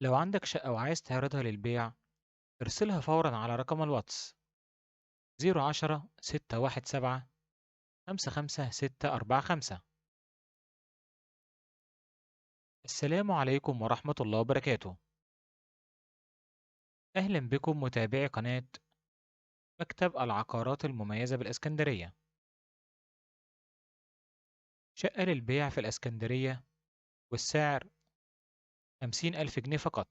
لو عندك شقة وعايز تعرضها للبيع، ارسلها فورا على رقم الواتس 010 617 55645. السلام عليكم ورحمة الله وبركاته. أهلا بكم متابعي قناة مكتب العقارات المميزة بالإسكندرية. شقة للبيع في الإسكندرية، والسعر 50,000 جنيه فقط.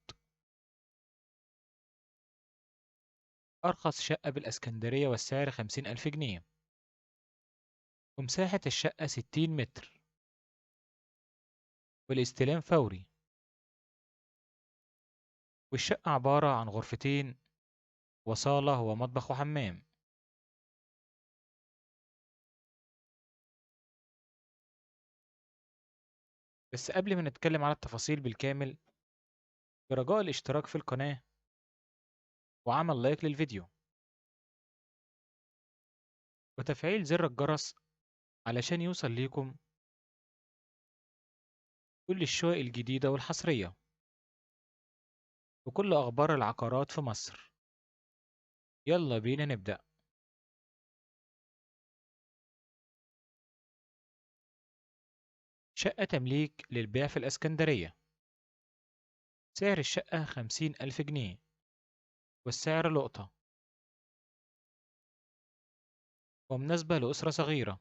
أرخص شقة بالإسكندرية والسعر 50,000 جنيه، ومساحة الشقة 60 متر، والاستلام فوري. والشقة عبارة عن غرفتين وصالة ومطبخ وحمام. بس قبل ما نتكلم على التفاصيل بالكامل، برجاء الاشتراك في القناة وعمل لايك للفيديو وتفعيل زر الجرس علشان يوصل ليكم كل الشقق الجديدة والحصرية وكل أخبار العقارات في مصر. يلا بينا نبدأ. شقة تمليك للبيع في الإسكندرية، سعر الشقة 50,000 جنيه، والسعر لقطة ومناسبة لأسرة صغيرة.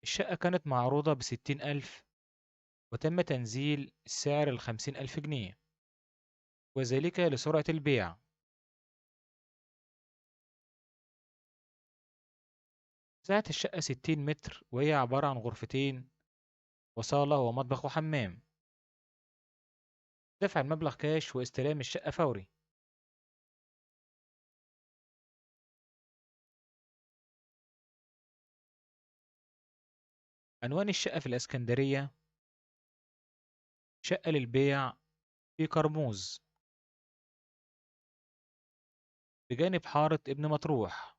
الشقة كانت معروضة ب60,000، وتم تنزيل السعر ل50,000 جنيه، وذلك لسرعة البيع. مساحة الشقة 60 متر، وهي عبارة عن غرفتين وصالة ومطبخ وحمام. دفع المبلغ كاش واستلام الشقة فوري. عنوان الشقة في الإسكندرية، شقة للبيع في كرموز بجانب حارة ابن مطروح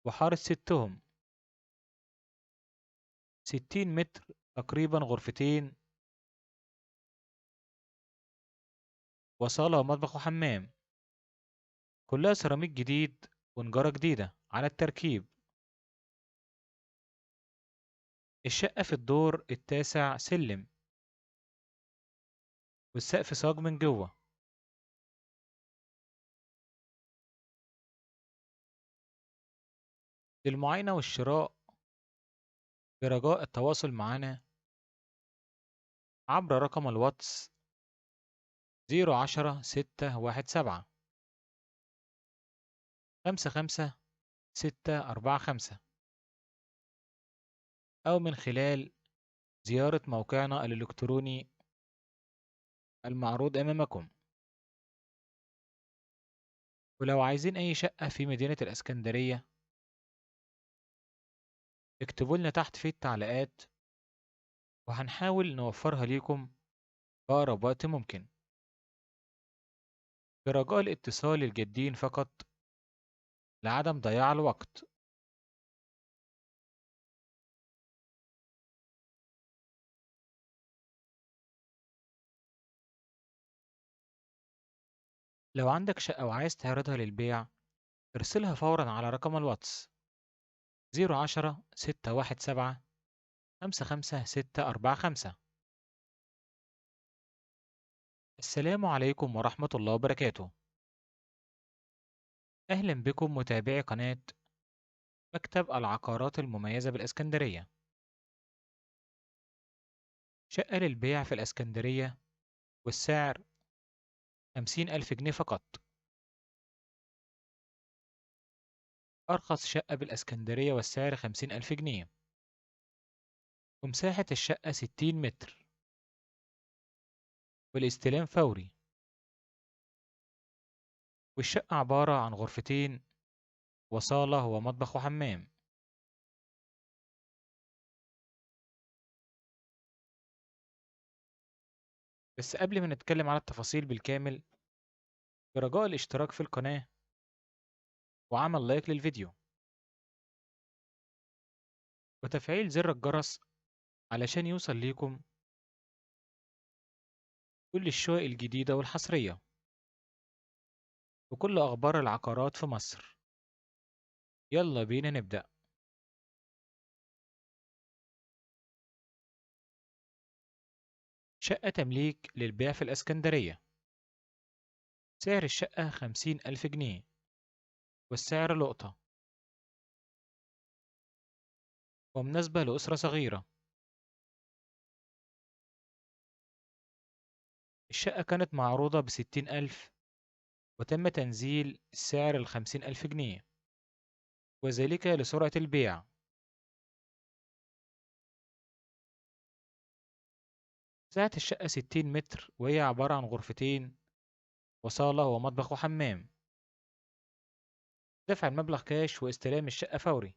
وحارة ستهم. 60 متر تقريبا، غرفتين وصالة ومطبخ وحمام، كلها سيراميك جديد ونجارة جديدة على التركيب. الشقة في الدور التاسع سلم، والسقف صاج من جوه. للمعاينة والشراء برجاء التواصل معنا عبر رقم الواتس 010 617 55645، أو من خلال زيارة موقعنا الإلكتروني المعروض أمامكم. ولو عايزين أي شقة في مدينة الإسكندرية، اكتبوا لنا تحت في التعليقات، وهنحاول نوفرها ليكم في أقرب وقت ممكن. برجاء الاتصال الجادين فقط لعدم ضياع الوقت. لو عندك شقة وعايز تعرضها للبيع، ارسلها فورا على رقم الواتس 010 617 55645. السلام عليكم ورحمة الله وبركاته. أهلا بكم متابعي قناة مكتب العقارات المميزة بالإسكندرية. شقة للبيع في الإسكندرية، والسعر 50,000 جنيه فقط. أرخص شقة بالإسكندرية والسعر 50,000 جنيه، ومساحة الشقة 60 متر، والاستلام فوري. والشقة عبارة عن غرفتين وصالة ومطبخ وحمام. بس قبل ما نتكلم على التفاصيل بالكامل، برجاء الاشتراك في القناة وعمل لايك للفيديو وتفعيل زر الجرس علشان يوصل ليكم كل الشقق الجديدة والحصرية وكل أخبار العقارات في مصر. يلا بينا نبدأ. شقة تمليك للبيع في الإسكندرية. سعر الشقة 50,000 جنيه، والسعر لقطة ومناسبة لأسرة صغيرة. الشقة كانت معروضة ب60,000، وتم تنزيل السعر ل50,000 جنيه، وذلك لسرعة البيع. مساحة الشقة 60 متر، وهي عبارة عن غرفتين وصالة ومطبخ وحمام. دفع المبلغ كاش واستلام الشقة فوري.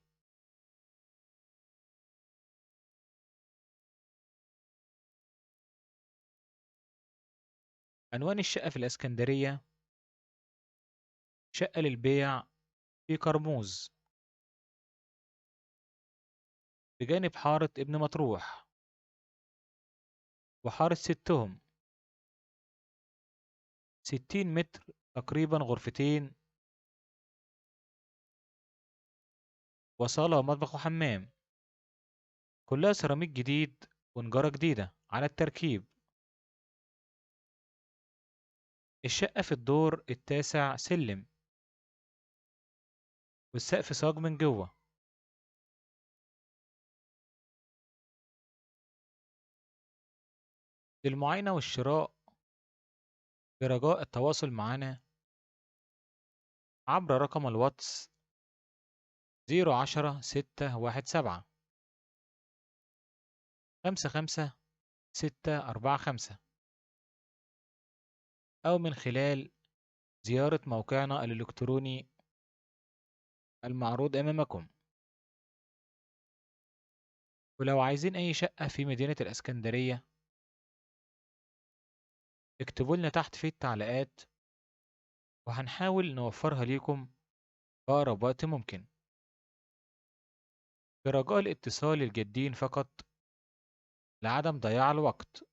عنوان الشقة في الإسكندرية، شقة للبيع في كرموز بجانب حارة ابن مطروح وحارة ستهم. 60 متر تقريبا، غرفتين وصالة ومطبخ وحمام، كلها سيراميك جديد ونجارة جديدة على التركيب. الشقة في الدور التاسع سلم، والسقف صاج من جوه. للمعاينة والشراء برجاء التواصل معنا عبر رقم الواتس 010 617 55645، أو من خلال زيارة موقعنا الإلكتروني المعروض أمامكم. ولو عايزين أي شقة في مدينة الإسكندرية اكتبوا لنا تحت في التعليقات، وهنحاول نوفرها ليكم في أقرب وقت ممكن. برجاء الاتصال الجادين فقط لعدم ضياع الوقت.